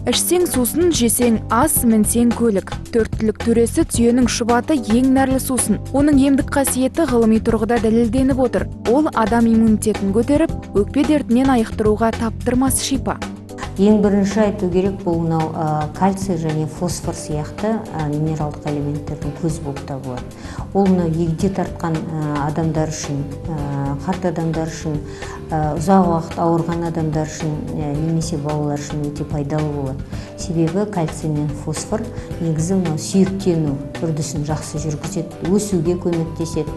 Ішсең сусын, жесең ас, мінсең көлік. Төрттілік төресі түйенің шұбаты ең нәрлі сусын. Оның емдік қасиеті ғылыми тұрғыда дәлелденіп отыр. Ол адам иммунитетін көтеріп, өкпе дертінен айықтыруға таптырмас шипа. Ең бірінші айту керек, бұл мынау кальций және фосфор сияқты минералдық элементтердің көзі болып табылады. Ол мынау егде тартқан адамдар үшін, қарт адамдар үшін, ұзақ уақыт ауырған адамдар үшін, немесе балалар үшін өте пайдалы болады. Себебі кальций мен фосфор негізі мынау сүйектену үрдісін жақсы жүргізеді, өсуге көмектеседі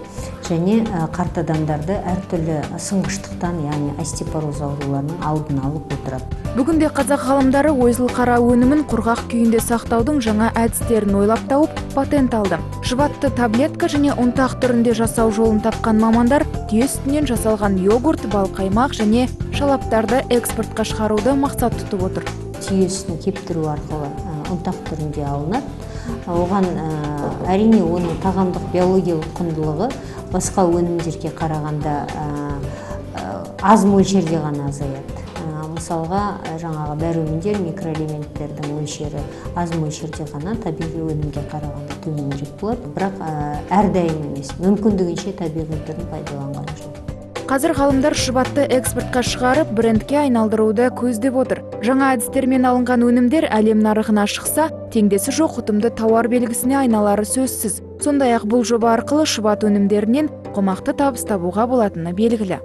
және қарт адамдарды әртүрлі сынғыштықтан, яғни остеопороз ауруларының алдын алып отырады. Бүгінде қазақ ғалымдары ойсыл қара өнімін құрғақ күйінде сақтаудың жаңа әдістерін ойлап тауып патент алды. Шұбатты таблетка және ұнтақ түрінде жасау жолын тапқан мамандар түйе сүтінен жасалған йогурт, бал қаймақ және шалаптарды экспортқа шығаруды мақсат тұтып отыр. Түйе сүтін кептіру арқылы ұнтақ түрінде алынады. Оған әрине оның тағамдық биологиялық құндылығы басқа өнімдерге қарағанда аз мөлшерде ғана азаяды. Мысалға, жаңағы дәрумендер, микроэлементтердің мөлшері аз мөлшерде ғана табиғи өнімге қарағанда төменірек болады. Бірақ әрдайым емес, мүмкіндігінше табиғи түрін пайдаланған жөн. Қазір ғалымдар шұбатты экспортқа шығарып, брендке айналдыруды көздеп отыр. Жаңа әдістермен алынған өнімдер әлем нарығына шықса, теңдесі жоқ ұтымды тауар белгісіне айналары сөзсіз. Сондай-ақ бұл жоба арқылы шұбат өнімдерінен қомақты табыс табуға болатыны белгілі.